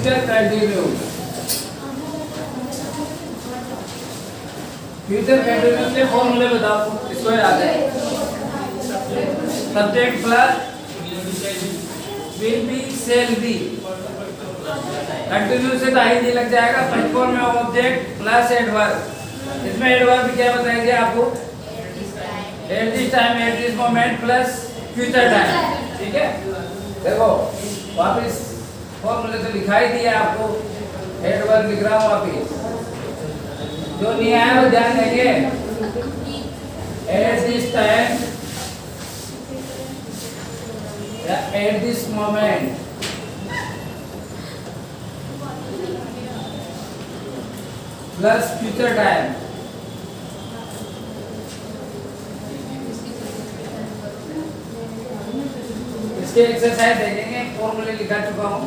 Future continuous. Future continuous के फॉर्मूले बताओ, इसको याद है। Subject plus will be shall be. Continuous से तो आईएनजी लग जाएगा। फर्स्ट फॉर्म में ऑब्जेक्ट प्लस एडवर्ब। इसमें एडवर्ब क्या बताएंगे आपको? Eight this time, eight this moment plus future time. ठीक है, देखो वापिस फॉर्मूले तो लिखा ही दिया आपको, एडवर्ब लिख रहा हूँ वापिस। जो नहीं आया वो ध्यान देंगे। एट दिस टाइम या at this moment plus future time. इसके एक्सरसाइज देखेंगे, फॉर्मूले लिखा चुका हूं।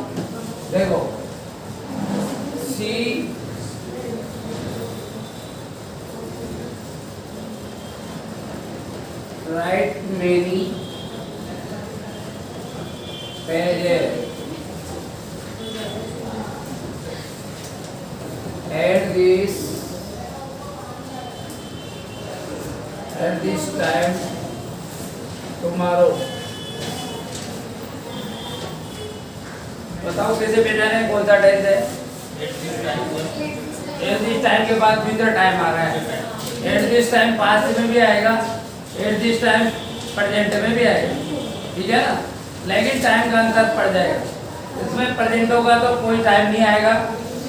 देखो see write many pages at this time tomorrow। बताओ कैसे भेजा है, कौन सा टेंस है? एट दिस टाइम के बाद फ्यूचर टाइम आ रहा है। एट दिस टाइम पास्ट में भी आएगा, एट दिस टाइम प्रेजेंट में भी आएगा। ठीक है ना, लेकिन टाइम का अंतर पड़ जाएगा। इसमें प्रेजेंट होगा तो कोई टाइम नहीं आएगा,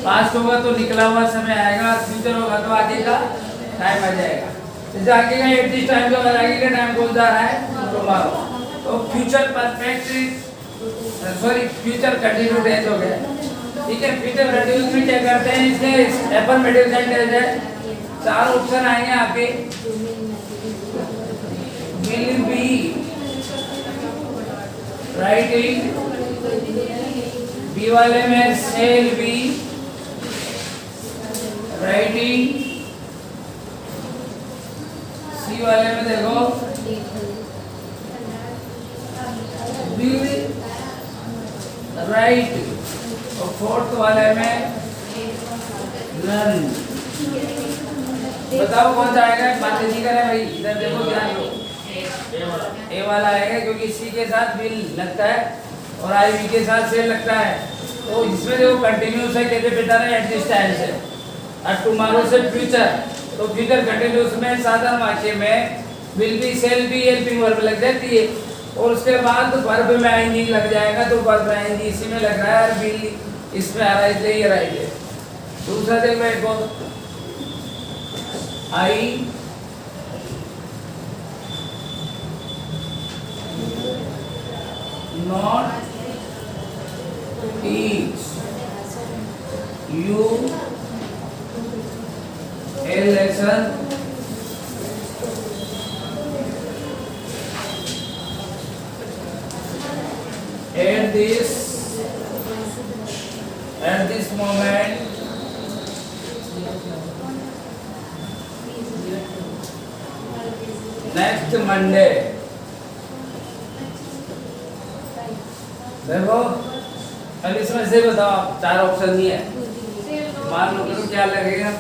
पास्ट होगा तो निकला हुआ समय आएगा, फ्यूचर होगा तो आगे का टाइम आ जाएगा। जैसे आगे का एट दिस टाइम के बाद आगे का टाइम कौन सा रहा है? टुमारो। तो future perfect sorry future continue tense हो गया। ठीक है, फ्यूचर कंटिन्यूस में क्या करते हैं? इसके अफर्मेटिव सेंटेंस है, चार ऑप्शन आएंगे आपके। विल बी राइटिंग, बी वाले में शेल बी राइटिंग, सी वाले में देखो विल राइट, और फोर्थ वाले में लर्न। बताओ कौन सा आएगा? बातें नहीं करें भाई, इधर देखो, ध्यान दो। ए वाला आएगा क्योंकि सी के साथ विल लगता है और आई वी के साथ से लगता है। तो इसमें देखो कंटिन्यूस है, कैसे बेटा है? एट दिस टाइम से, और टुमारो से फ्यूचर। तो फ्यूचर कंटिन्यूस में साधारण वाक्य में will be shall be helping verb लग जाती है, और उसके बाद वर्ब में आईएनजी लग जाएगा। तो वर्ब में आईएनजी इसी में लग रहा है और विल इसमें आ रहा है, इसलिए ये राइट है। दूसरा देखो, एक और I not teach you a lesson at this moment next Monday। देखो अब इसमें से बताओ, चार ऑप्शन नहीं है। मान लो तो क्या लगेगा?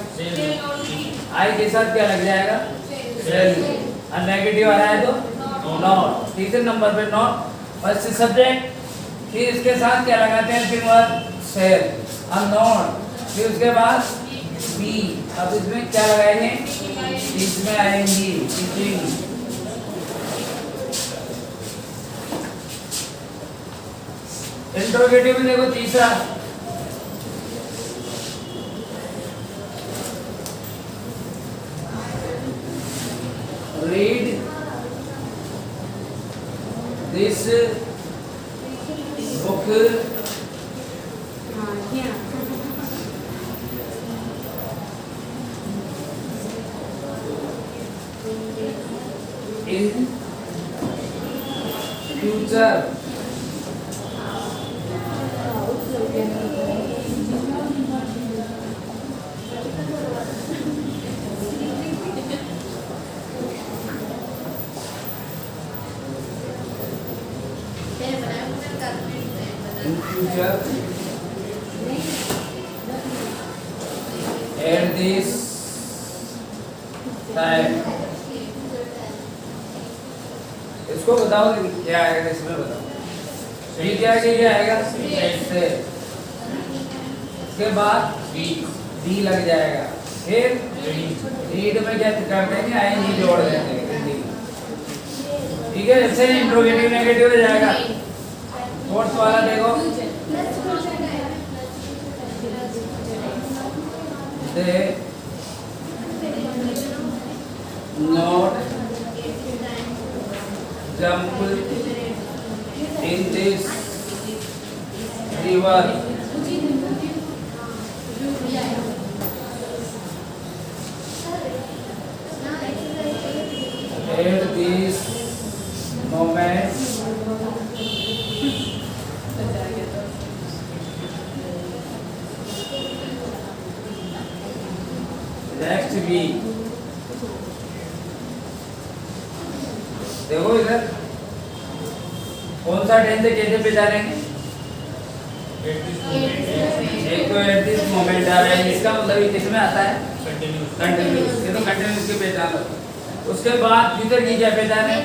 आई के साथ क्या लग जाएगा? शेल। और नेगेटिव आ रहा है तो नॉट। तीसरे नंबर पे नॉट, फर्स्ट सब्जेक्ट, फिर इसके साथ क्या लगाते हैं? फिर वर्ब शेल और नॉट, फिर उसके बाद बी। अब इसमें क्या लगाएंगे? इसमें आएंगी टीचिंग। इंट्रोगेटिव में देखो तीसरा, read this book in future। in future this time, इसको बताओ क्या आएगा, इसमें बताओ वी क्या आएगा से, इसके बाद डी लग जाएगा, फिर रीड में क्या कर देंगे आई नहीं जोड़ देंगे, ठीक है। इससे इंट्रोगेटिव नेगेटिव हो जाएगा। फोर्थ वाला देखो, they not jump in this river at this moment. Next week, देखो इधर कौन सा टेंस है, कैसे पहचानेंगे? एक तो एट दिस मोमेंट आ रहा है, इसका मतलब ये किसमें आता है? कंटिन्यूस। ये तो कंटिन्यूस की पहचान है। उसके बाद फ्यूचर की क्या पहचान है?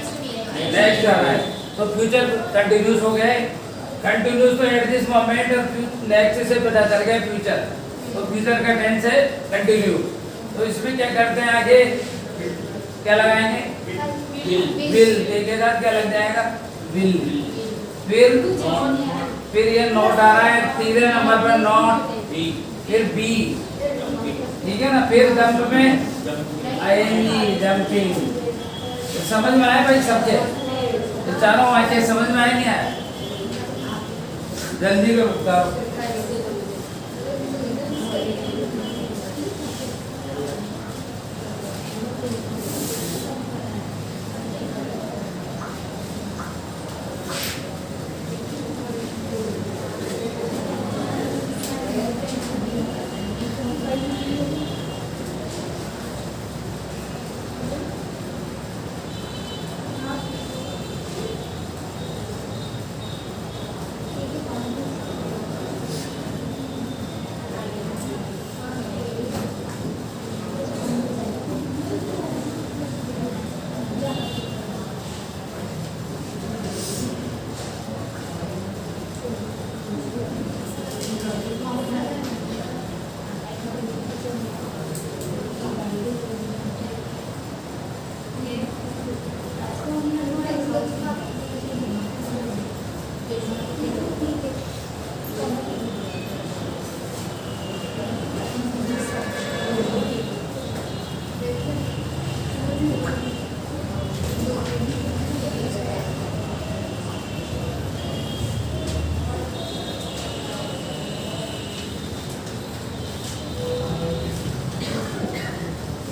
नेक्स्ट आ रहा है, तो फ्यूचर कंटिन्यूस हो गया है। कंटिन्यूस तो एट दिस मोमेंट और नेक्स्ट से पता चल गया फ्यूचर, तो फ्यूचर का टेंस है कंटिन्यू। तो इसमें क्या करते हैं, आगे क्या लगाएंगे? विल के साथ क्या लग जाएगा? विल। फिर ये नोट आ रहा है तीसरे नंबर पर, नॉट, फिर बी, ठीक है ना। फिर जंप में आएंगी जंपिंग। समझ में आया भाई सबके? तो चारों वाक्य समझ में आए नहीं आया? जल्दी करो बताओ।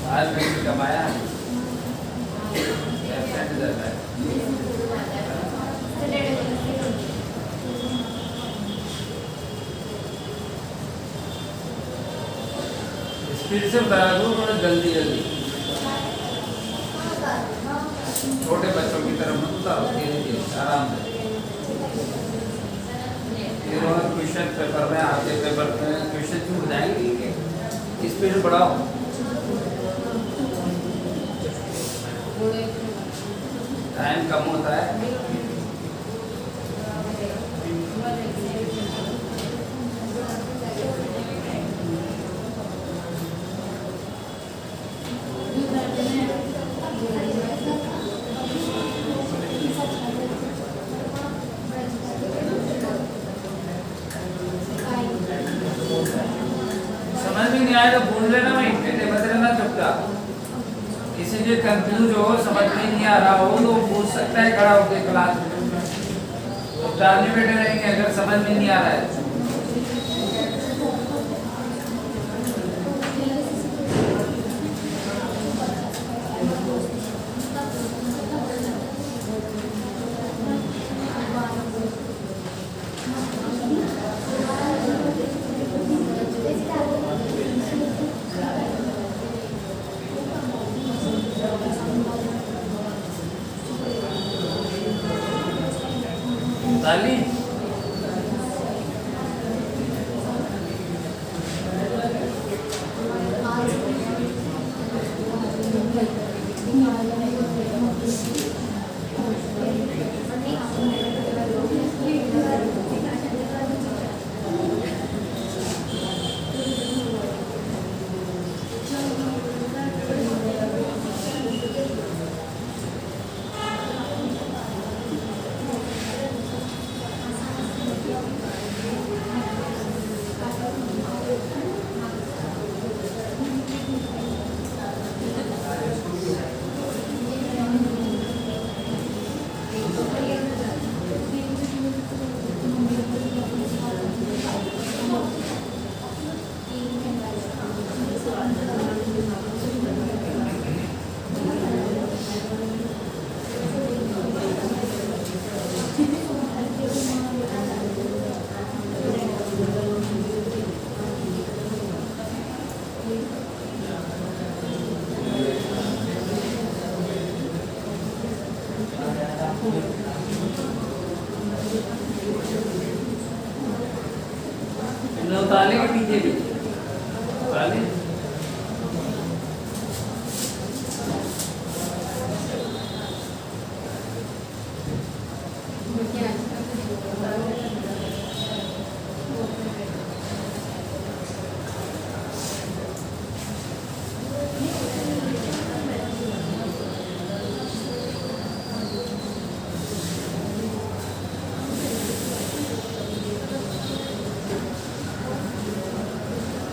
आज मैंने कमाया स्पीड से बता दो, थोड़ा जल्दी जल्दी। छोटे बच्चों की तरफ मत उतारो, धीरे धीरे आराम से। क्वेश्चन पेपर में आगे पेपर में क्वेश्चन छूट जाएंगे, स्पीड बढ़ाओ। टाइम कम होता है। समझ में नहीं आया तो बोल लेना, मैं बता रहना चुपचाप। किसी के कंफ्यूज हो, समझ में नहीं आ रहा हो तो पूछ सकता है खड़ा होकर क्लास में। तो टालने बैठे रहेंगे अगर समझ में नहीं आ रहा है। ताली उतारने के पीछे भी उतारने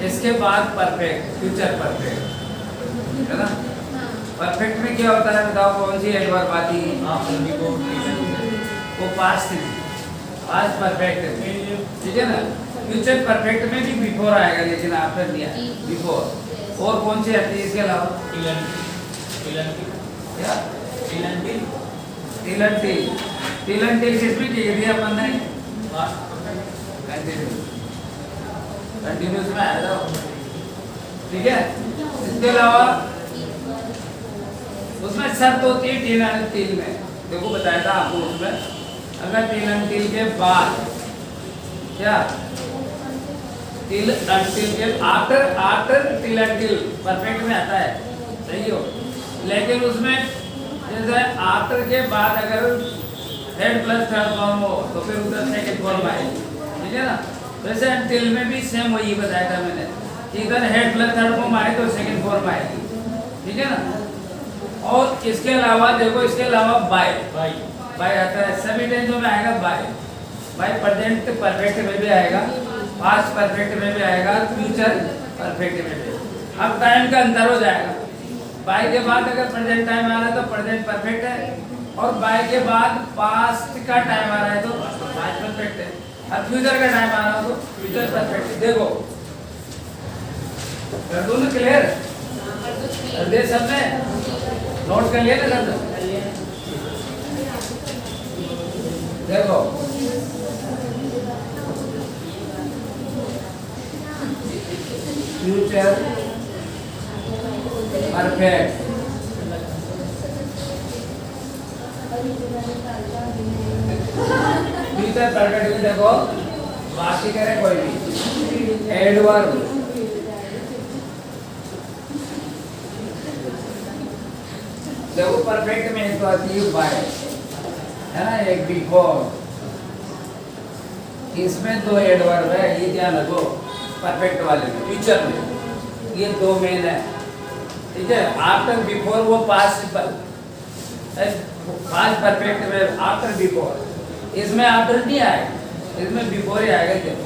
इसके बाद परफेक्ट, फ्यूचर परफेक्ट है ना। परफेक्ट में क्या होता है बताओ, कौन सी एडवर्ब आती है? वो पास्ट थी, पास्ट परफेक्ट, ठीक है ना। फ्यूचर परफेक्ट में भी बिफोर आएगा, लेकिन आफ्टर नहीं आएगा, बिफोर। और कौन सी आती है इसके अलावा? टिल किसमें की थी अपन ने? कंटिन्यूस में आया था, ठीक है। इसके अलावा उसमें शर्त होती है टिल एंड टिल में, देखो बताया था आपको उसमें। अगर टिल एंड टिल के बाद क्या, टिल एंड टिल के after till and till perfect में आता है, सही हो। लेकिन उसमें जैसे आफ्टर के बाद अगर हेड प्लस थर्ड फॉर्म हो तो फिर उधर सेकंड फॉर्म आएगी, ठीक है ना। वैसे टिल में भी सेम वही बताया था मैंने, इधर हेड प्लस थर्ड फॉर्म आए तो सेकंड फॉर्म आएगी, ठीक है ना। और इसके अलावा देखो, इसके अलावा बाय आता है, सभी टेंसों में आएगा बाय प्रेजेंट परफेक्ट में भी आएगा, पास्ट परफेक्ट में भी आएगा, फ्यूचर परफेक्ट में भी। अब टाइम का अंतर हो जाएगा, बाय के बाद अगर प्रेजेंट टाइम आ रहा है तो प्रेजेंट परफेक्ट है, और बाय के बाद पास्ट का टाइम आ रहा है तो पास्ट परफेक्ट है, और फ्यूचर का टाइम आ रहा हो तो फ्यूचर परफेक्ट है। देखो कर दो ना क्लियर, कर दे सबने, नोट कर लिया ना सब। देखो फ्यूचर परफेक्ट, फ्यूचर परफेक्ट देखो, बाकी करे कोई भी एडवर्ब, देखो परफेक्ट में एक तो आती है बाय, है ना, एक बिफोर, इसमें दो एडवर्ब है, ये ध्यान रखो परफेक्ट वाले में। फ्यूचर में ये दो मेन है, ठीक है। आफ्टर बिफोर वो पास्ट सिंपल, पास्ट परफेक्ट में आफ्टर बिफोर, इसमें आफ्टर नहीं आएगा, इसमें बिफोर ही आएगा। देखो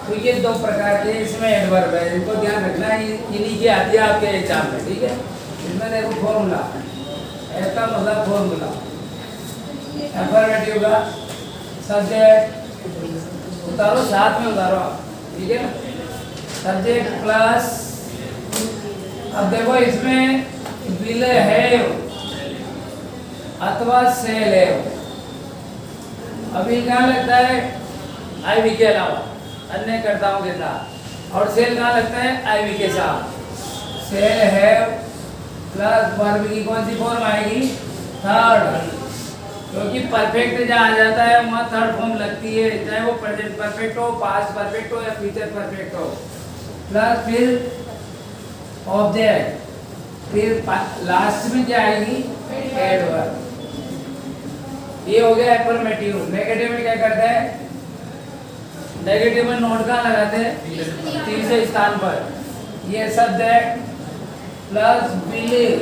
तो ये दो प्रकार के इसमें एडवर्ब है, इनको ध्यान रखना, ये नीचे आती है आपके एग्जाम में, ठीक है। इसमें देखो फॉर्मूला, ऐसा मतलब फॉर्मूला, अफर्मेटिव का सब्जेक्ट उतारो, साथ में उतारो आप, ठीक है ना। सब्जेक्ट प्लस, अब देखो इसमें विल हैव अथवा सेल हैव, अभी कहाँ लगता है आई वी के अलावा अन्य कर्ताओं के साथ, और सेल कहाँ लगता है आई वी के साथ। सेल हैव प्लस वर्ब की कौन सी फॉर्म आएगी? थर्ड, क्योंकि परफेक्ट जहाँ आ जाता है वहाँ थर्ड फॉर्म लगती है, चाहे वो प्रेजेंट परफेक्ट हो, पास्ट परफेक्ट हो या फ्यूचर परफेक्ट हो। प्लस फिर ऑब्जेक्ट, फिर लास्ट में क्या आएगी? एडवर्ब। ये हो गया अफर्मेटिव। नेगेटिव में क्या करते हैं? नेगेटिव में नोट कहाँ लगाते हैं? तीसरे स्थान पर। ये subject plus believe,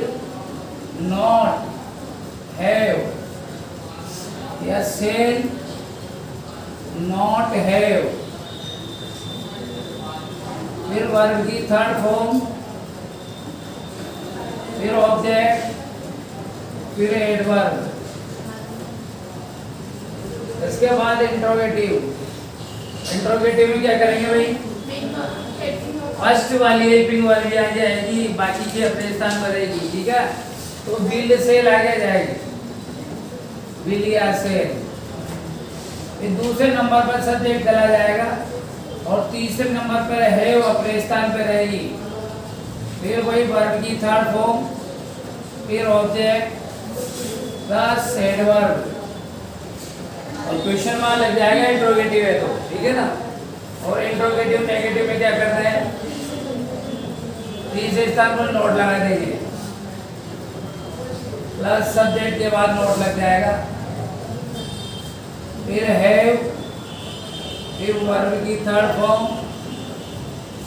not, have या सेल, नॉट हैव, फिर वर्ब की थर्ड फॉर्म, फिर ऑब्जेक्ट, फिर एडवर्ब। इसके बाद इंट्रोगेटिव। इंट्रोगेटिव में क्या करेंगे भाई? फर्स्ट वाली हेल्पिंग वाली आ जाएगी, बाकी की अपने स्थान पर रहेगी, ठीक है। तो विल सेल आगे जाएगी, विल या सेल। फिर दूसरे नंबर पर सब्जेक्ट चला जाएगा और तीसरे नंबर पर है वो अपने स्थान पर रहेगी। फिर वही वर्ब की थर्ड फॉर्म, फिर ऑब्जेक्ट प्लस एडवर्ब, और क्वेश्चन मार्क लग जाएगा इंट्रोगेटिव है तो, ठीक है ना। और इंट्रोगेटिव नेगेटिव में क्या करते हैं, तीसरे स्थान पर नोट लगा देंगे, प्लस सब्जेक्ट के बाद नोट लग जाएगा, फिर हैव, फिर वर्ब की थर्ड फॉर्म,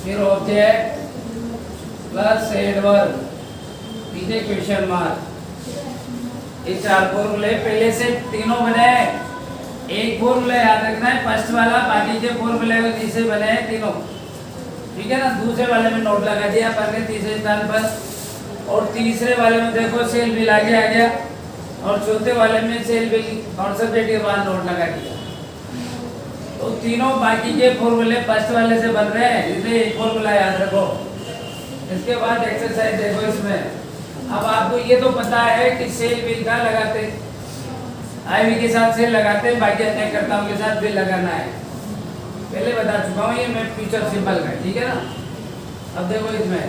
फिर ऑब्जेक्ट प्लस एडवर्ब, पीछे क्वेश्चन मार्क। ये चार फॉर्मूले पहले से तीनों बने हैं। एक फॉर्मूला याद रखना है फर्स्ट वाला, बाकी के फॉर्मूले जिसे बने हैं तीनों, ठीक है ना। दूसरे वाले में नोट लगा दिया पर के तीसरे स्थान पर, और तीसरे वाले में देखो सेल बिल आगे आ गया, और चौथे वाले में सेल बिल कॉन्सेप्ट के बाद नोट लगा दिया। तो तीनों बाकी के फॉर्मूले फर्स्ट वाले से बन रहे हैं, इसलिए एक फॉर्मूला याद रखो। इसके बाद एक्सरसाइज देखो इसमें। अब आपको ये तो पता है कि सेल बिल का लगाते, आईवी के साथ सेल लगाते, बाकी अन्य कर्ताओं के साथ बिल लगाना है, पहले बता चुका हूँ, ये मैं फ्यूचर सिंबल का, ठीक है ना। अब देखो इसमें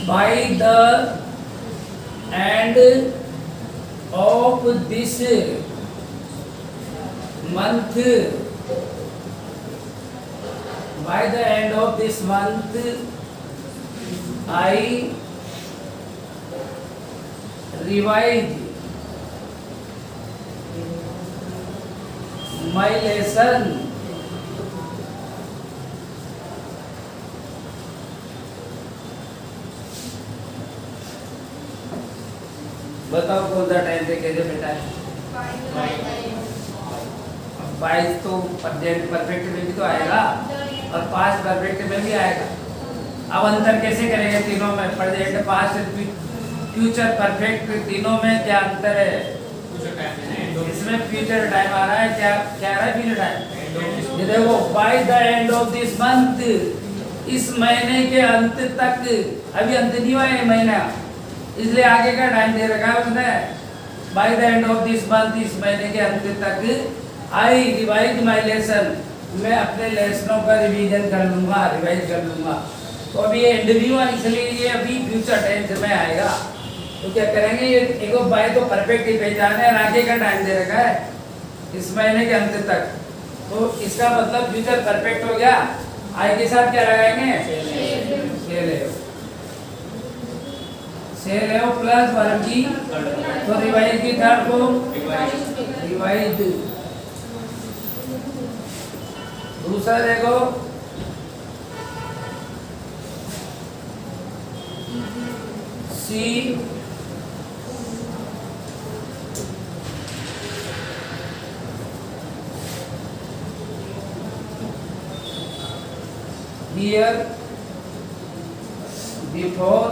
by the end of this month, by the end of this month I revise my lesson, बताओ कौन सा टाइम से कैसे बेटा है। 22 तो प्रेजेंट परफेक्ट में भी तो आएगा और पास्ट परफेक्ट में भी आएगा। अब अंतर कैसे करेंगे तीनों में, प्रेजेंट पास्ट फ्यूचर परफेक्ट, तीनों में क्या अंतर है। इसमें फ्यूचर टाइम आ रहा है, क्या क्या आ रहा है फ्यूचर टाइम। ये देखो by the end of this month, इस महीने के अंत तक, अभी अंत नहीं हुआ है महीना, इसलिए आगे का टाइम दे रखा है उसने। By the end of this month, इस महीने के अंत तक आई रिवाइज माय लेसन, मैं अपने लेसनों का रिवीजन कर लूंगा, रिवाइज कर लूंगा। तो अभी ये एंड नहीं हुआ, इसलिए ये अभी फ्यूचर टेंस में आएगा। तो क्या करेंगे, ये एक बाय तो परफेक्ट ही पहचान है, आगे का टाइम दे रखा है इस महीने के अंत तक, तो इसका मतलब फ्यूचर परफेक्ट हो गया। आई के साथ क्या लगाएंगे, सेल है प्लस वर्ब की, तो रिवाइज की थर्ड को रिवाइज। दूसरा देखो सी here before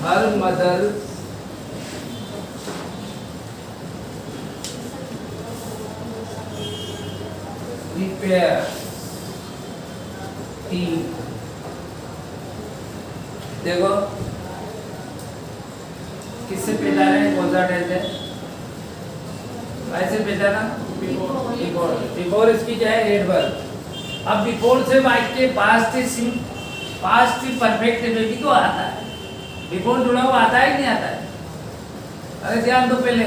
her mother prepared tea। देखो किससे पहचाने कौन सा टेंस है, ऐसे पहचाना बिफोर, इसकी क्या है एडवर्ब। अब बिफोर से वाक्य पास्ट परफेक्ट में भी तो आता है, बिफोर जुड़ा हुआ आता है कि नहीं आता है। अरे ध्यान दो पहले,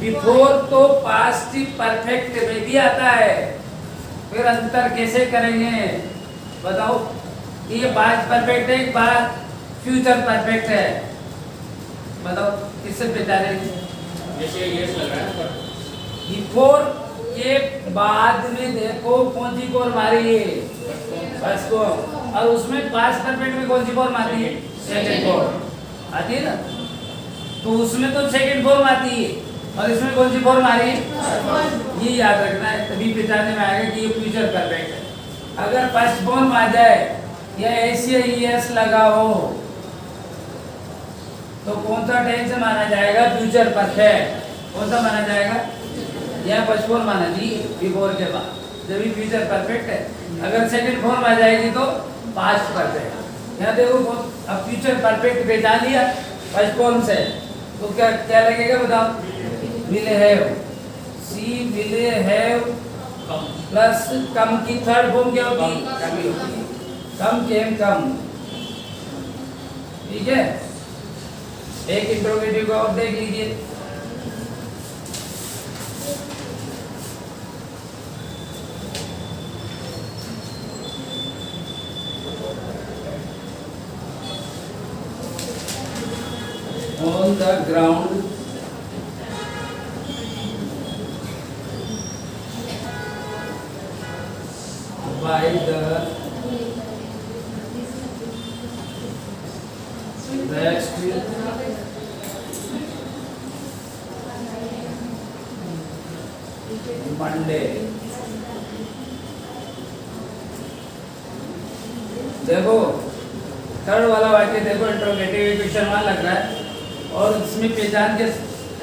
बिफोर तो पास्ट परफेक्ट में भी आता है, फिर अंतर कैसे करेंगे बताओ। ये पास्ट परफेक्ट है, एक बार फ्यूचर परफेक्ट है, बताओ किससे पहचानेंगे। जैसे यस लग रहा है बिफोर के बाद में देखो कौन सी फॉर्म आ रही है, फर्स्ट को, और उसमें पास्ट परफेक्ट में कौन सी फॉर्म आती है, सेकंड फॉर्म आती है ना। तो उसमें तो सेकंड फॉर्म आती है, और इसमें कौन सी फॉर्म आ रही है, ये याद रखना है, तभी पहचानने में आएगा कि ये फ्यूचर परफेक्ट है। अगर फर्स्ट फॉर्म आ जाए या ऐसे यस लगा हो तो कौन सा टेंस माना जाएगा, फ्यूचर परफेक्ट। कौन सा माना जाएगा, या फर्स्ट फॉर्म माना जी बिफोर के बाद, जब भी फ्यूचर परफेक्ट है। अगर सेकंड फॉर्म आ जाएगी तो पास्ट परफेक्ट। यहाँ देखो अब फ्यूचर परफेक्ट पहचान लिया फर्स्ट फॉर्म से, तो क्या क्या लगेगा बताओ, will have, see will have plus come की थर्ड फॉर्म क्या होती है, कम केम कम, ठीक है, एक इंट्रोगेटिव का और देख लीजिए। On the ground by the next Monday। देखो थर्ड वाला वाक्य देखो, इंट्रोगेटिव क्वेश्चन वहां लग रहा है और इसमें पहचान के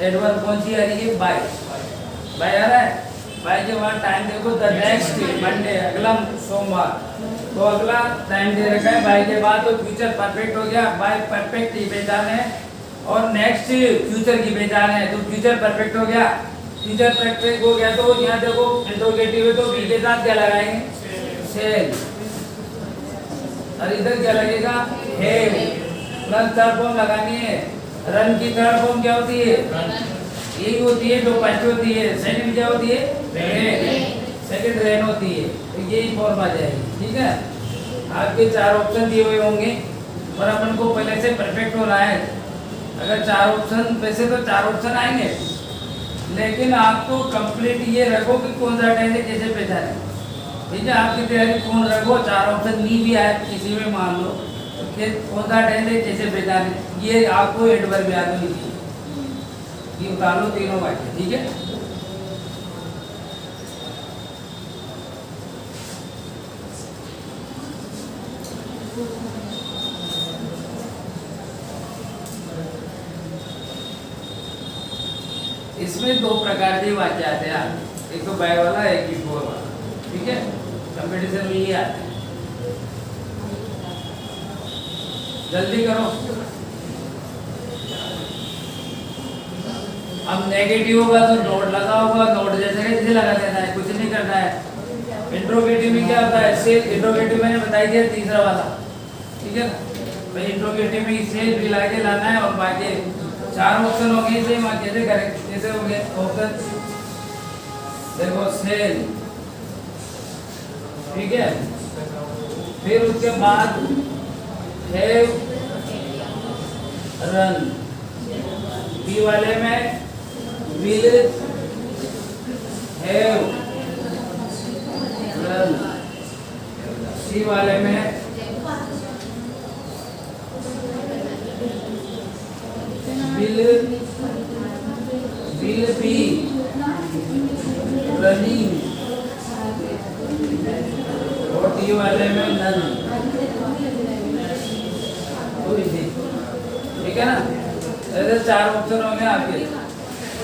एडवर्ब कौन सी आ रही है? बाय। बाय आ रहा है। बाय के बाद टाइम देखो, द नेक्स्ट मंडे, अगला सोमवार। तो अगला टाइम दे रखा है बाय के बाद, तो फ्यूचर परफेक्ट हो गया। बाय परफेक्ट की पहचान है और नेक्स्ट फ्यूचर की पहचान है, तो फ्यूचर परफेक्ट हो गया। फ्यूचर परफेक्ट हो गया तो यहाँ देखो इंट्रोगेटिव है, तो बी के साथ क्या लगाएंगे? सेल। और इधर क्या लगेगा? हैव। प्लस थर्ड फॉर्म लगानी है। रन की थर्ड फॉर्म क्या होती है? यही होती है जो फर्स्ट होती है। सेकंड क्या होती है? सेकंड रेन होती है। तो यही फॉर्म आ जाएगी। ठीक है, आपके चार ऑप्शन दिए हुए होंगे और अपन को पहले से परफेक्ट हो रहा है। अगर चार ऑप्शन, वैसे तो चार ऑप्शन आएंगे, लेकिन आपको कंप्लीट ये रखो कि कौन सा टेंस है, कैसे पहचाने। ठीक है, आपकी तैयारी पूर्ण रखो। चार ऑप्शन नहीं भी आए किसी में, मान लो कि कौन सा टेंस है, कैसे पहचाने, ये आपको एडवर्ब याद होनी चाहिए। ये उतार लो तीनों वाक्य। ठीक है, इसमें दो प्रकार के वाक्य आते हैं, एक तो बाय वाला, एक बिफोर वाला। ठीक है, कंपटीशन में ये आते हैं। जल्दी करो। अब नेगेटिव होगा तो नोट लगा होगा, नोट जैसे कैसे लगा देना है, कुछ नहीं करना है। इंट्रोगेटिव में क्या होता है? सेल। इंट्रोगेटिव मैंने बताई दिया, तीसरा वाला। ठीक है, भाई इंट्रोगेटिव में सेल भी लाके लाना है और बाकी चार ऑप्शन हो गए। सेम कैसे करें? कैसे हो गए ऑप्शन? देखो सेल, ठीक है, फिर उसके बाद हैव, रन। बी वाले में विल, हैव, रन। सी वाले में विल बी रनिंग, और डी वाले में नन। ठीक है ना, ऐसे चार ऑप्शन होंगे आपके।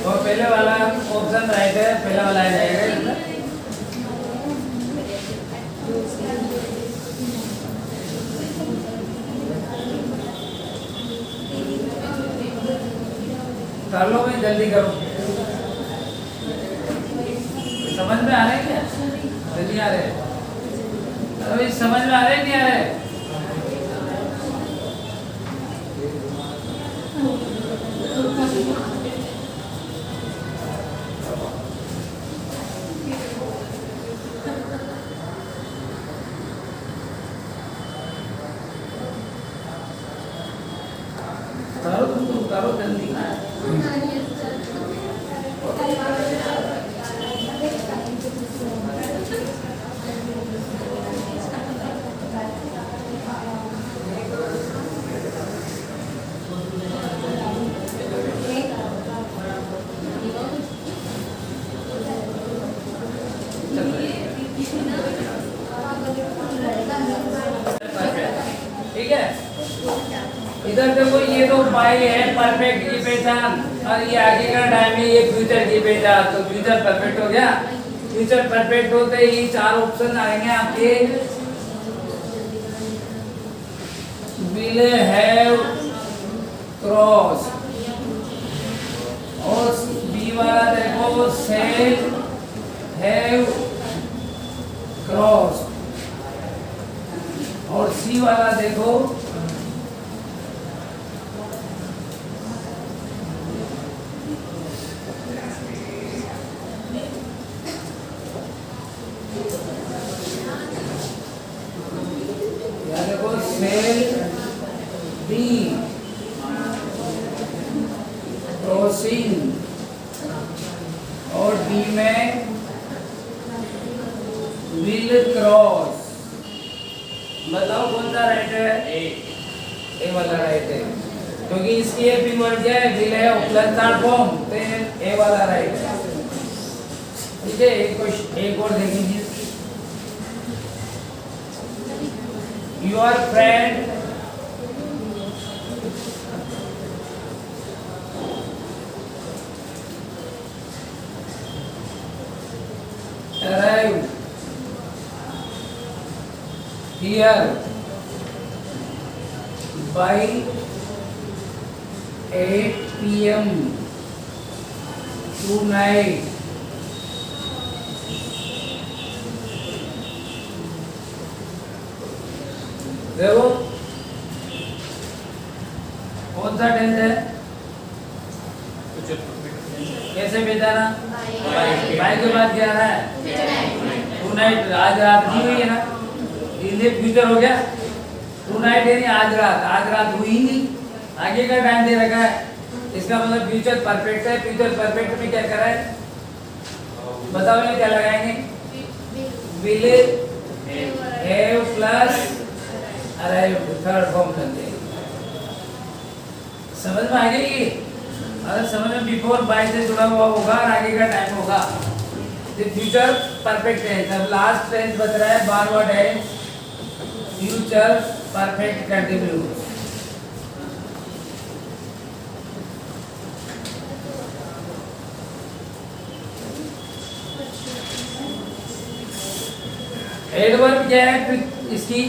और पहले वाला ऑप्शन राइट है, पहला वाला आ जाएगा। कर लो भाई, जल्दी करो। समझ में आ रहे हैं क्या? जल्दी आ रहे? अरे भाई समझ में आ रहे नहीं आ रहे? करो तुम, करो जल्दी। ठीक है, इधर देखो ये तो बाय है परफेक्ट की पहचान, और ये आगे का टाइम है, ये फ्यूचर की पहचान। तो फ्यूचर परफेक्ट हो गया। फ्यूचर परफेक्ट होते ही चार ऑप्शन आएंगे आपके। विल हैव क्रॉस, और बी वाला देखो सेल हैव क्रॉस, और सी वाला देखो बी क्रॉसिंग और डी में विल क्रॉस। बताओ कौन सा राइट है? ए वाला राइट है, क्योंकि इसकी ए पिन वर्ड क्या है? विल है और प्लस थर्ड फॉर्म, तो ए वाला राइट है। ठीक है, एक और देखेंगे। Your friend arrived here by 8 p.m. tonight. देखो कौन सा टेंस है? कैसे बेचारा? बाय के बाद क्या है? टुनाइट, आज रात की हुई है ना, इसलिए फ्यूचर हो गया। टुनाइट यानी आज रात हुई नहीं, आगे का टाइम दे रखा है, इसका मतलब फ्यूचर परफेक्ट है। फ्यूचर परफेक्ट में क्या करा है? बताओ ये क्या लगाएंगे? Will have plus arrived, third form कर देंगे। समझ में आ गई? अगर समझ में बिफोर बाय से जुड़ा हुआ होगा और आगे का टाइम होगा तो फ्यूचर परफेक्ट है। तब लास्ट टेंस बच रहा है बार वर्ड है फ्यूचर परफेक्ट कंटिन्यूअस। एडवर्ब क्या है इसकी?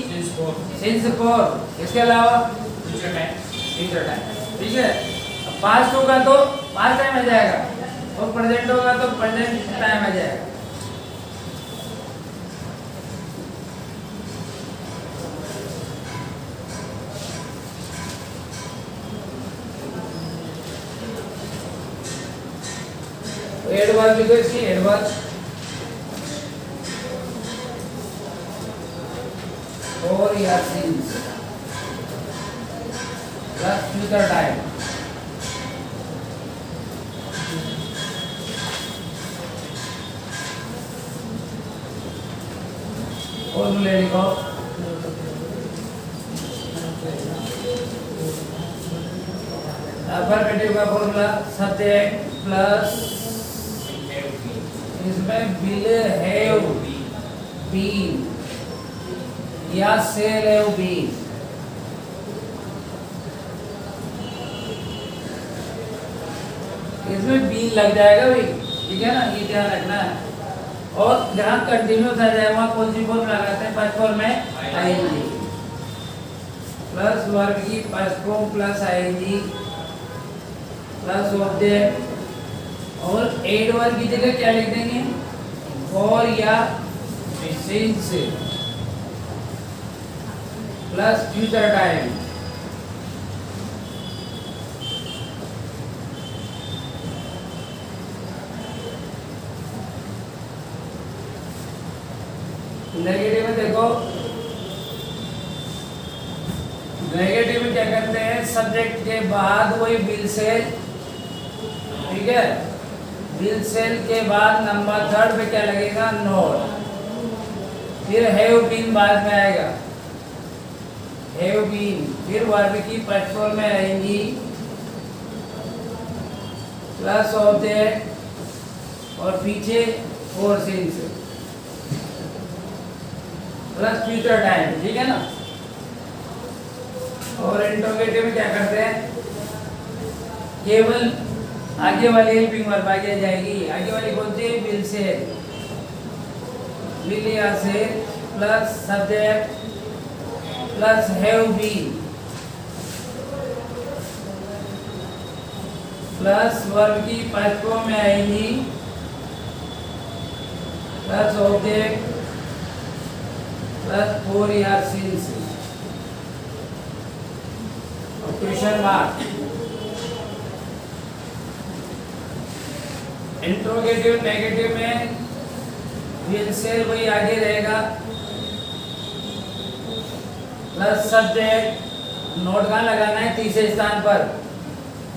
Since for. इसके अलावा फ्यूचर टाइम। ठीक है, पास्ट होगा तो पास्ट टाइम आ जाएगा और प्रेजेंट होगा तो प्रेजेंट टाइम आ जाएगा। एडवर्ब लिखो इसकी, एडवर्ब और या सिंस प्लस फ्यूचर टाइम। फॉर्मूले लिखो, अफर्मेटिव का फॉर्मूला सब्जेक्ट प्लस इसमें विल हैव बीन या सेल हैव बीन। इसमें बीन लग जाएगा भाई, ठीक है ना, ये ध्यान रखना है। और जहाँ कंटिन्यूस आ जाए वहाँ कौन सी फॉर्म लगाते हैं? फर्स्ट फॉर्म में आईएनजी प्लस वर्ब की first form plus ING plus object और एडवर्ब की जगह क्या लिख देंगे? फॉर या since plus future time. Negative में देखो, नेगेटिव में क्या करते हैं? सब्जेक्ट के बाद वही विल सेल, ठीक है, विल सेल के बाद नंबर थर्ड पे क्या लगेगा? नॉट। फिर हैव बीन बाद में आएगा, हैव बीन, फिर वर्ब की फर्स्ट फॉर्म में आएंगी प्लस ऑब्जेक्ट और पीछे four since plus future time, ठीक है ना। और इंटरोगेटिव में क्या करते हैं? केवल आगे वाली हेल्पिंग वर्ब आगे जाएगी। आगे वाली कौन सी? विल से, विल या shall plus subject plus have been plus verb की फर्स्ट फॉर्म में आएंगी प्लस ऑब्जेक्ट प्लस फोर या सिंस और क्वेश्चन मार्क। इंट्रोगेटिव नेगेटिव में विल से वही आगे रहेगा प्लस सब्जेक्ट नोट कहाँ लगाना है? तीसरे स्थान पर,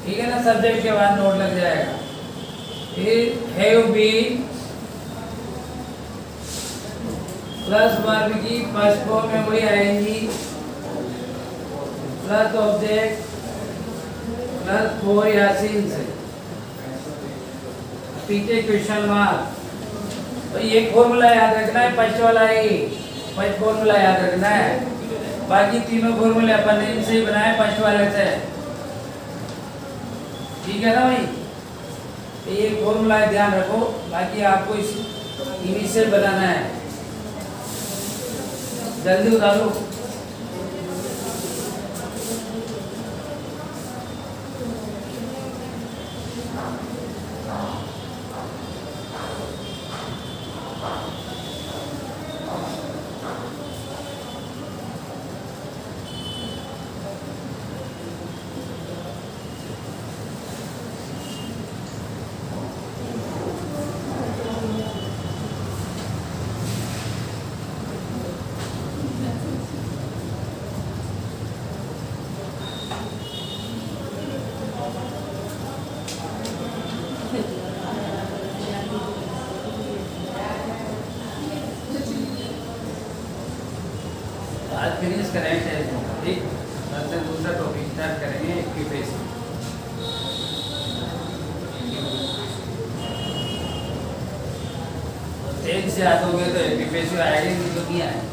ठीक है ना, सब्जेक्ट के बाद नोट लग जाएगा। फिर हैव बीन प्लस वर्ब की फर्स्ट फॉर्म में वही आएंगी, प्लस ऑब्जेक्ट प्लस फोर या सिंस, पीछे क्वेश्चन मार्क। तो ये फॉर्मूला याद रखना है, फर्स्ट वाला ही फर्स्ट फॉर्मूला याद रखना है। बाकी तीनों फॉर्मूले अपन ने इनसे ही बनाए, फर्स्ट वाले से, ठीक है ना भाई। तो ये फॉर्मूला ध्यान रखो, बाकी आपको इस इन्हीं से बनाना है। जल्दी उतारो। आज फिनिश करेंगे, ठीक, कल से दूसरा टॉपिक स्टार्ट करेंगे एक्यूपेशन। तेज से याद हो गए तो एक्यूपेशन आएगी नहीं तो नहीं आए।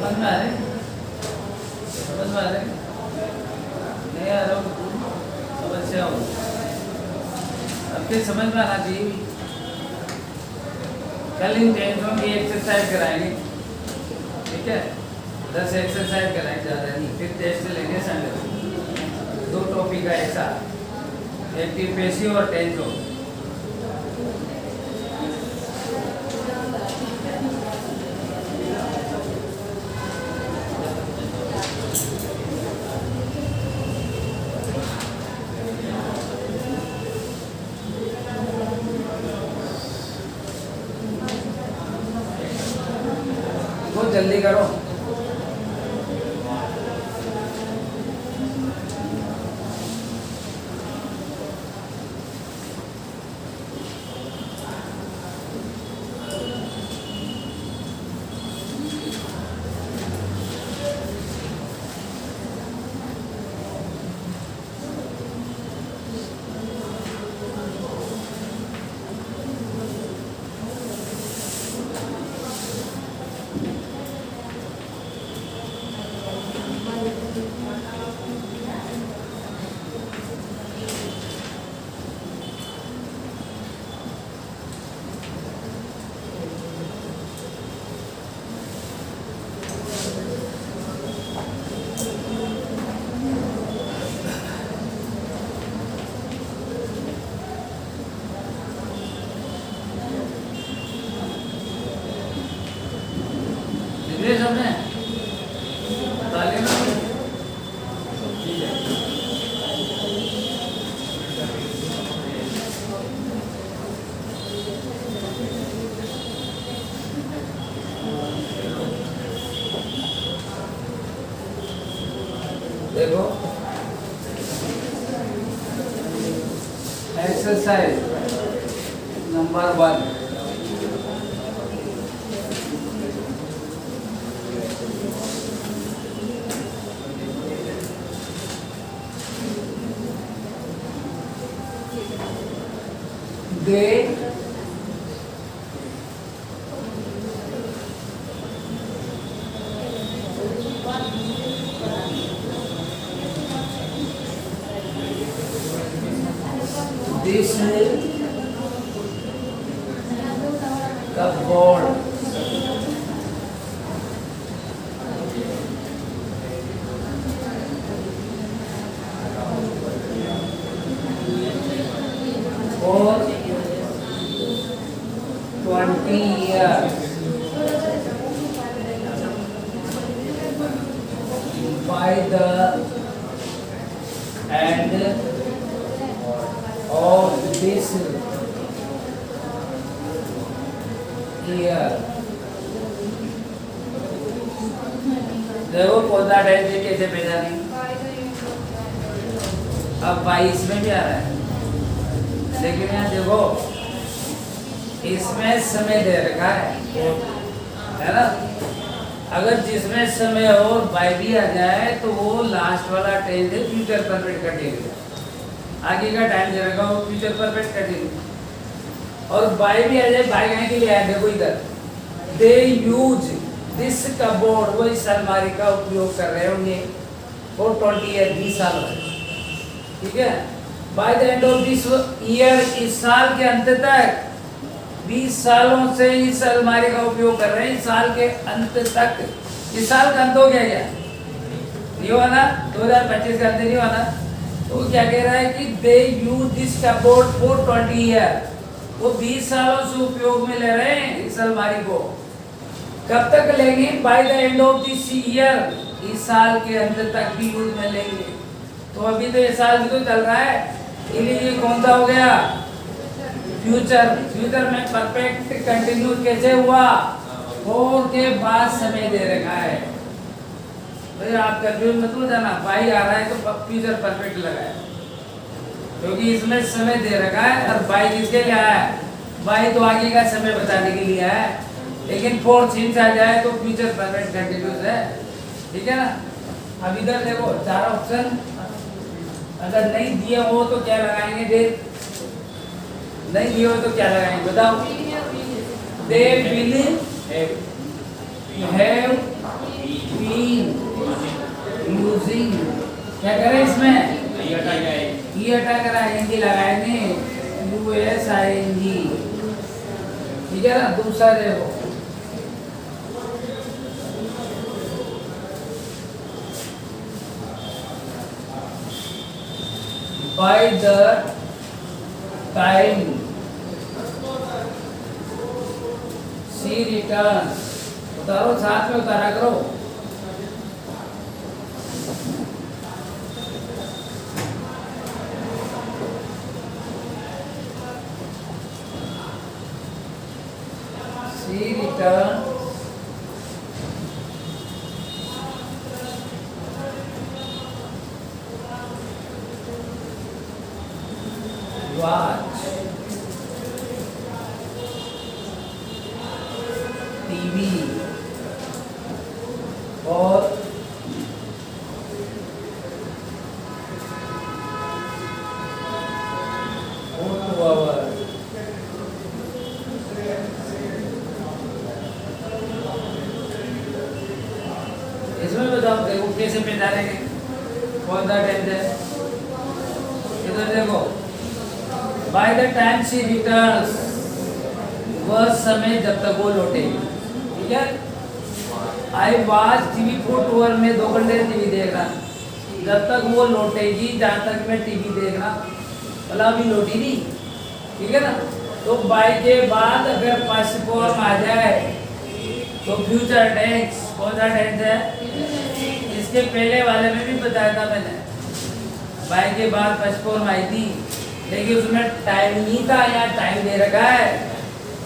समझ में आ रहे? समझ में आ रहे? नहीं आ रहा हो समस्या हो, अब फिर समझ में आना चाहिए। कल इन टेंसों की एक्सरसाइज कराएंगे, ठीक है, 10 एक्सरसाइज कराएंगे, ज़्यादा नहीं। फिर टेस्ट लेंगे संडे को, 2 टॉपिक का एक साथ, एक्यूपेशन और टेंसो। बहुत जल्दी करो। हमने तालीम ठीक है। देखो exercise number 1, they this cupboard for 20 years by the end of this year. देखो पौधा टाइप से कैसे पहचाने, अब 22 में भी आ रहा है, लेकिन यहाँ देखो इसमें समय दे रखा है ना। अगर जिसमें समय और बाई भी आ जाए तो वो लास्ट वाला टेंस है फ्यूचर परफेक्ट कंटिन्यू, आगे का टाइम दे रखा वो फ्यूचर परफेक्ट कंटिन्यू। और बाई भी आ जाए, बाई कहने के लिए आया, देखो इधर दे यूज दिस कपबोर्ड, वो इस अलमारी का उपयोग कर रहे होंगे फॉर 20 ईयर, 20 साल हो, ठीक है। By the end of this year, इस साल के अंत तक, 20 सालों से इस अलमारी का उपयोग कर रहे हैं, इस साल के अंत तक। इस साल का अंत हो गया क्या? नहीं हुआ ना, 2025 का अंत नहीं हुआ ना। तो क्या कह रहा है कि they use this cupboard for 20 year, वो 20 सालों से उपयोग में ले रहे हैं इस अलमारी को। कब तक लेंगे? By the end of this year, इस साल के अंत तक भी यूज में लेंगे। तो अभी तो ये साल भी तो चल रहा है, इसलिए कौन सा हो गया? फ्यूचर। फ्यूचर में परफेक्ट कंटिन्यू कैसे हुआ? और के बाद समय दे रखा है। तो आप कंफ्यूज मत हो जाना, बाई आ रहा है तो फ्यूचर परफेक्ट लगाए, क्योंकि इसमें समय दे रखा है। और बाई किसके लिए आया है? बाई तो आगे का समय बताने के लिए है, लेकिन फोर सिंस आ जाए तो फ्यूचर परफेक्ट कंटिन्यूस है, ठीक है ना। अब इधर देखो 4 ऑप्शन, अगर नहीं दिए हो तो क्या लगाएंगे? डेट नहीं दिए हो तो क्या लगाएंगे बताओ? They will have been using, क्या करें इसमें? ई हटा कर आएंगे लगाएंगे, USING, ठीक है ना। दूसरा देखो, by the time she returns, उतारो साथ में उतारा करो। She returns watch TV और इसमें बताओ देखो कैसे पहचानेंगे कौन सा टेंस है। इधर देखो, by the time she returns, वह समय जब तक वो लौटेगी, ठीक है। I watch TV for 2 hour, में 2 घंटे टीवी देखना, जब तक वो लौटेगी, जहाँ तक मैं टीवी देखना, भला अभी लौटी नहीं, ठीक है ना। तो बाय के बाद अगर पास्ट फॉर्म आ जाए तो फ्यूचर टेंस, कौन सा टेंस है? इसके पहले वाले में भी बताया था मैंने, बाय के बाद पास्ट फॉर्म आई थी, लेकिन उसमें टाइम नहीं था, यहाँ टाइम दे रखा है,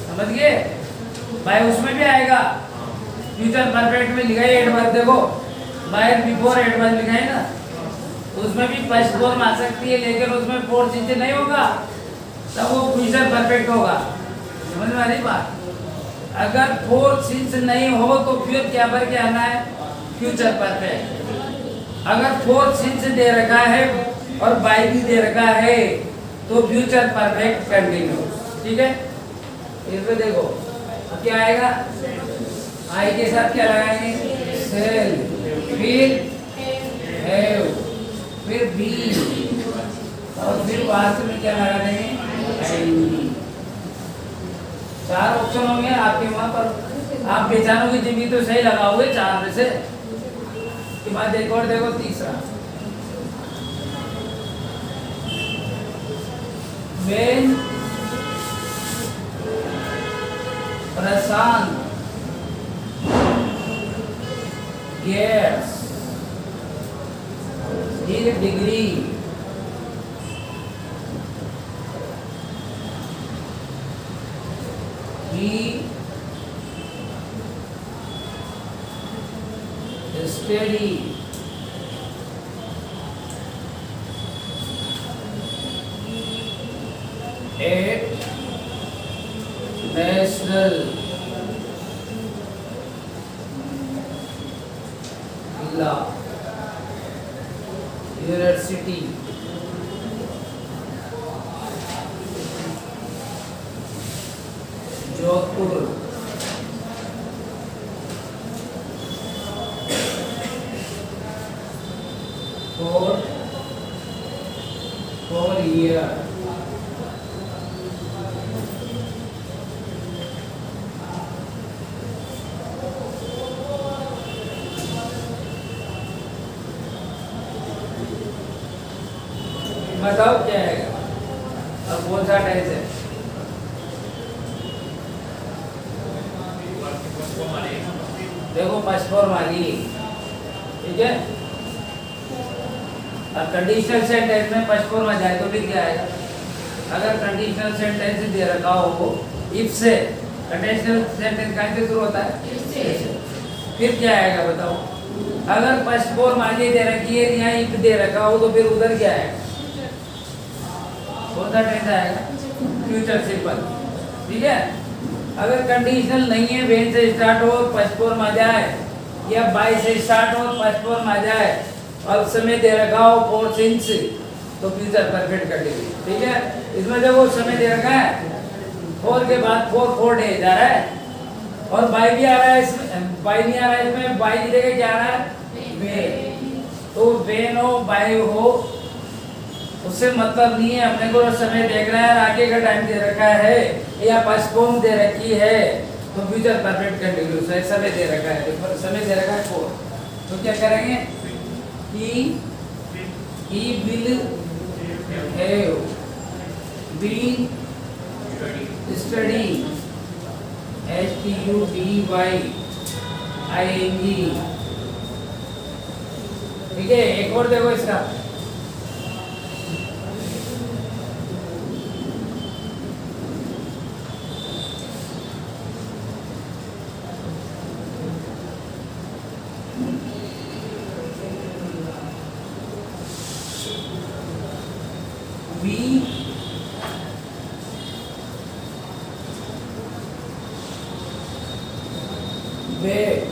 समझ गए भाई। उसमें भी आएगा फ्यूचर परफेक्ट में लिखा है एडवर्ब, देखो बाय बिफोर एडवर्ब लिखा है ना, तो उसमें भी फर्स्ट फॉर्म आ सकती है, लेकिन उसमें फोर चीजें नहीं होगा, तब वो फ्यूचर परफेक्ट होगा। समझ में आ रही बात? अगर फोर चीज नहीं हो तो फिर क्या भर के आना है? Future perfect. अगर फोर चीज दे रखा है और बाय भी दे रखा है तो फ्यूचर परफेक्ट कंटिन्यूस, ठीक है। इसमें देखो तो क्या आएगा? आई के साथ क्या लगाएंगे? सेल, फिर हैव, फिर बी, और फिर लास्ट में क्या लगा देंगे एंडी। 4 ऑप्शन होंगे आपके वहां पर, आप पहचानोगे जिम भी तो सही लगाओगे 4 में से। के बाद एक और देखो तीसरा, when Prashant gets his degree he studied at National University Jodhpur for year बताओ क्या आएगा। अब कौन सा टेंस है? देखो फर्स्ट फॉर्म आ गई, ठीक है। अब कंडीशनल सेंटेंस में फर्स्ट फॉर्म आ जाए तो फिर क्या आएगा? अगर कंडीशनल सेंटेंस दे रखा हो इफ से, कंडीशनल सेंटेंस कहाँ से शुरू होता है? फिर क्या आएगा बताओ? अगर फर्स्ट फॉर्म आगे दे रखी है यहाँ इफ दे रखा हो तो फिर उधर क्या आएगा? कौन सा टेंस आएगा? फ्यूचर सिंपल, ठीक है। अगर कंडीशनल नहीं है, वेन से स्टार्ट हो फर्स्ट फॉर्म आ जाए, या बाय से स्टार्ट हो फर्स्ट फॉर्म आ जाए, और समय दे रखा हो फोर सिंस, तो फ्यूचर परफेक्ट कंटिन्यू, ठीक है। इसमें देखो समय दे रखा है, 4 के बाद 4 डे जा रहा है, और बाय भी आ रहा है इसमें, बाय नहीं आ रहा है इसमें, बाय की जगह क्या आ रहा है? वे। तो वेन हो बाय हो उससे मतलब नहीं है, अपने को समय देखना है, आगे का टाइम दे रखा है या पोस्टपोन दे रखी है तो फ्यूचर परफेक्ट कंटिन्यूस है। समय दे रखा है, तो समय दे रखा है 4, तो क्या करेंगे? he will have been studying studying, ठीक है। एक और देखो इसका, we wait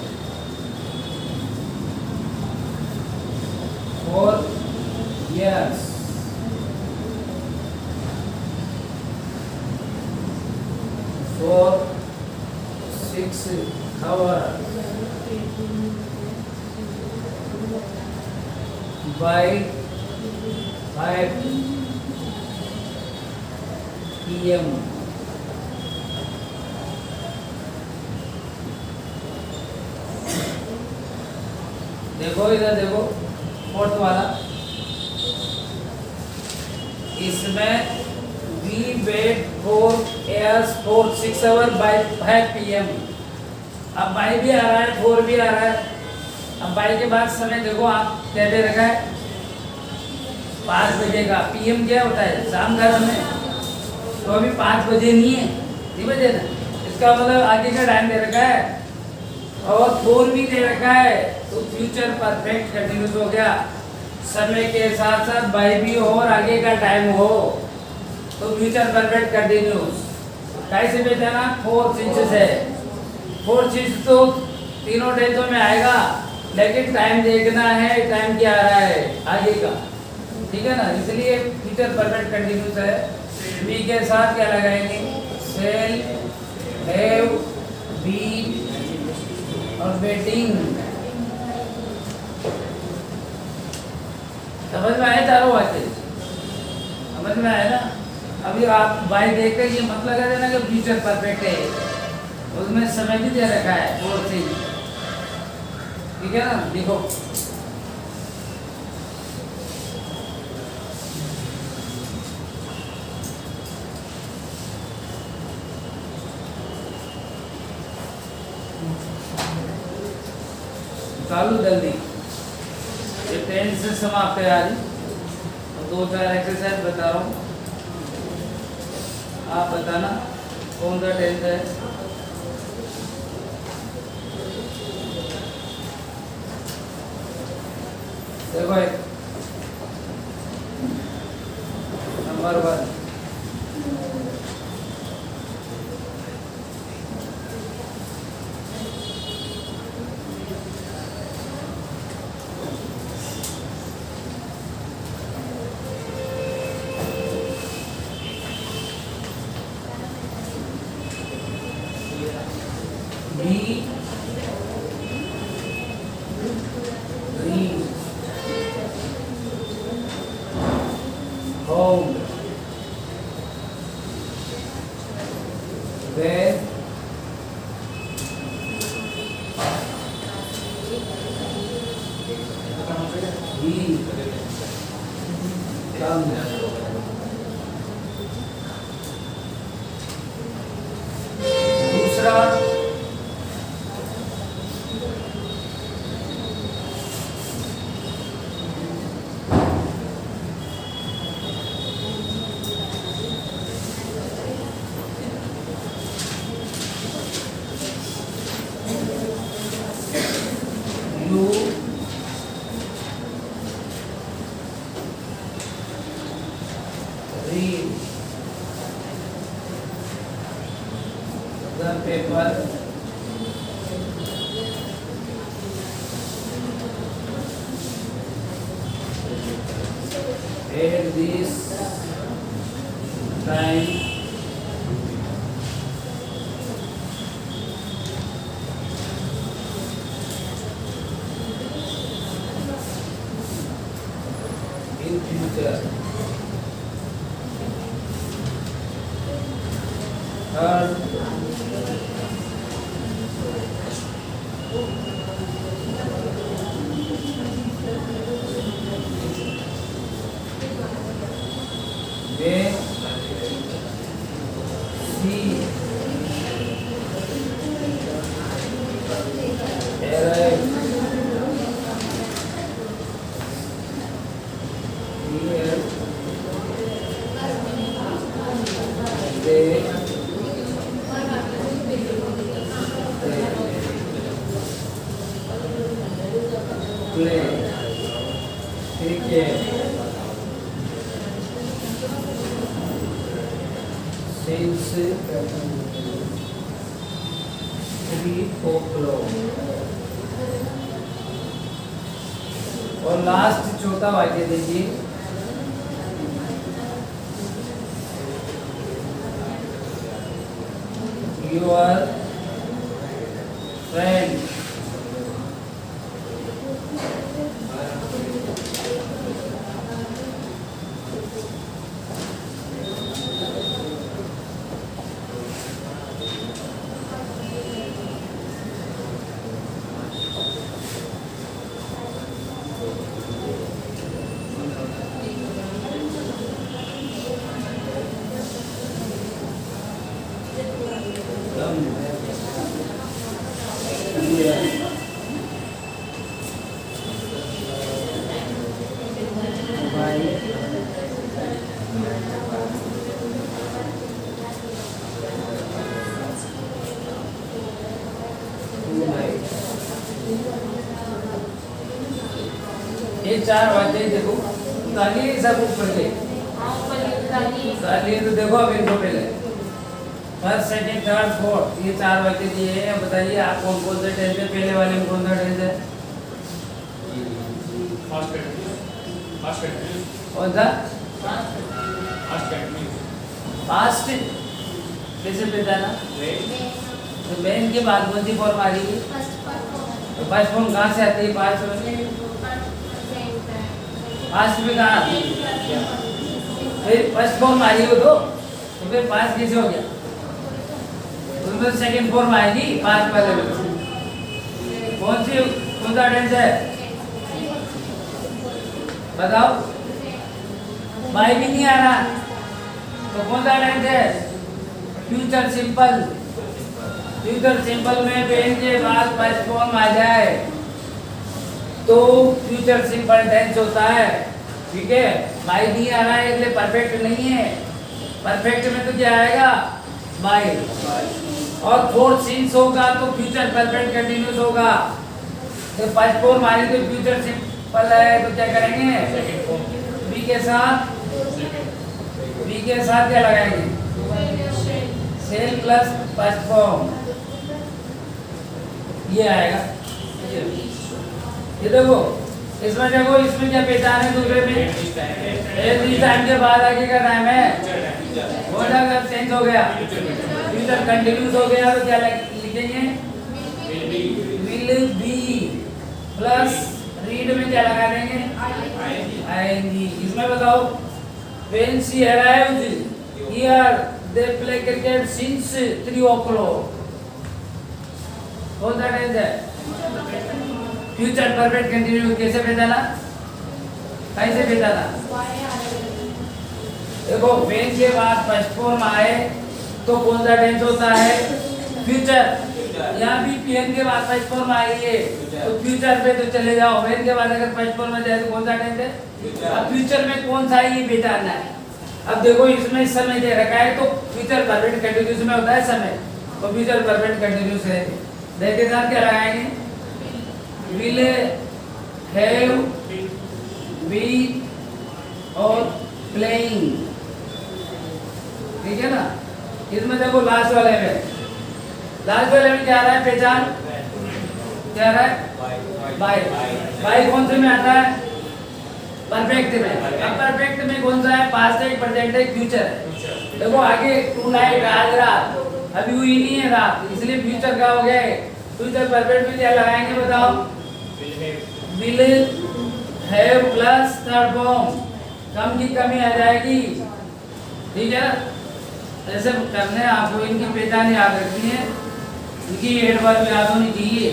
for years for 6 hours by 5 PM देखो इधर देखो फोर्थ वाला, इसमें we wait for years for 6 hours by 5 PM। अब बाई भी आ रहा है, 4 भी आ रहा है। अब बाई के बाद समय देखो आप क्या दे रखा है? 5 बजे का। PM क्या होता है? शाम का समय, तो अभी 5 बजे नहीं है, 3 बजे ना, इसका मतलब आगे का टाइम दे रखा है, और 4 भी दे रखा है, तो फ्यूचर परफेक्ट कंटिन्यूस हो गया। समय के साथ साथ बाई भी हो और आगे का टाइम हो तो फ्यूचर परफेक्ट कंटिन्यूस। कैसे पहचाना? 4 सिंस है, 4 सिंस तो तीनों टेंसों में आएगा, लेकिन टाइम देखना है, टाइम क्या आ रहा है आगे का, ठीक है ना, इसलिए फ्यूचर परफेक्ट कंटिन्यूस है। बी के साथ क्या लगाएंगे? सेल, हैव, बी और वेटिंग। समझ में आए चारों बातें? समझ में आया ना? अभी आप बाई देख कर ये मत लगा देना कि फ्यूचर परफेक्ट है, उसमें समय भी दे रखा है और से ही, ठीक है ना? देखो चालू जल्दी, ये टेंस से समाप्त है आज। दो चार एक्सरसाइज बता रहा हूँ, आप बताना कौन सा टेंस है। देखो एक number 1, be read home where he comes दूसरा you read the paper at this time in future. Third, they see arrive here, they play cricket since 3 o'clock। और लास्ट चौथा वाक्य देखिए, your friend ये चार वाक्य देखो, ताली सब ऊपर के ताली तो देखो अब इनको पहले फर्स्ट सेकंड थर्ड फोर्थ ये चार वाक्य दिए हैं। बताइए आप कौन कौन से टेंस है, पहले वाले में कौन सा टेंस है? कौन सा? पास्ट कैसे पहचाना? तो मेन के बाद कौन सी फॉर्म आ रही है? तो फर्स्ट फॉर्म कहाँ से आती है? पास्ट में कहाँ आती है? फिर फर्स्ट फॉर्म आई हो तो फिर 5 कैसे हो गया? उसमें सेकंड फॉर्म आएगी 5 वाले में। कौन सा टेंस है बताओ? बाई भी नहीं आ रहा तो कौन सा टेंस है? Future simple. फ्यूचर सिंपल में पेन के बाद फर्स्ट फॉर्म आ जाए तो फ्यूचर सिंपल टेंस होता है। ठीक है, बाई नहीं आ रहा है इसलिए परफेक्ट नहीं है। परफेक्ट में तो क्या आएगा? बाई। और फोर्थ सिंस होगा तो फ्यूचर परफेक्ट कंटिन्यूस होगा। तो फर्स्ट फॉर्म आ रही तो फ्यूचर सिंपल है तो क्या करेंगे? बी के साथ क्या लगाएंगे? सेल प्लस फर्स्ट फॉर्म, ये आएगा। ये देखो इसमें क्या पहचान है दूसरे में? एवरी टाइम के बाद आगे का टाइम है वो अगर चेंज हो गया फ्यूचर कंटिन्यूस हो गया तो क्या लिखेंगे? विल बी प्लस रीड में क्या लगा देंगे? आएंगी। इसमें बताओ when she arrived here they play cricket since 3 o'clock। कौन सा टेंस है? Future perfect continuous. कैसे पहचाना? कैसे पहचाना? देखो when के बाद फर्स्ट फॉर्म आए तो कौन सा टेंस होता है? फ्यूचर। यहाँ भी पीएन के बाद फर्स्ट फॉर्म आई है तो फ्यूचर पे तो चले जाओ। when के बाद अगर फर्स्ट फॉर्म में जाए तो कौन सा टेंस है? अब फ्यूचर में कौन सा है ये पहचानना है। अब देखो इसमें समय दे रखा है तो फ्यूचर परफेक्ट कंटिन्यूस में होता है समय, तो फ्यूचर परफेक्ट कंटिन्यूस है। देखिए साथ क्या लगाएंगे? विल हैव बीन और प्लेइंग। ठीक है ना? इसमें देखो लास्ट वाले में क्या आ रहा है पहचान? क्या आ रहा है? बाय। बाय कौन से में आता है? परफेक्ट में। अब परफेक्ट में कौन सा है? पास्ट है, प्रेजेंट है, फ्यूचर है। देखो आगे टू नाइट, आज रात, अभी हुई नहीं है रात, इसलिए फ्यूचर का हो गया है। फ्यूचर परफेक्ट में क्या लगाएंगे बताओ? Will have plus third form, कम की कमी आ जाएगी। ठीक है, ऐसे करने आपको इनकी पहचान याद रखनी है, इनकी एडवर्ब याद होनी चाहिए।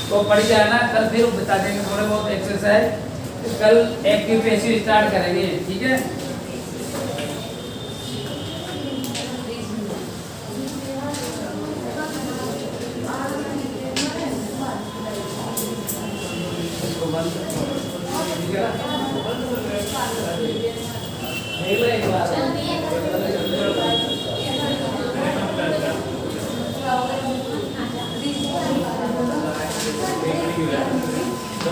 तो पढ़ जाना, कल फिर बता देंगे थोड़े बहुत एक्सरसाइज। कल एक्टिव पैसिव स्टार्ट करेंगे। ठीक है, इसको बंद ठीक है एक बार तो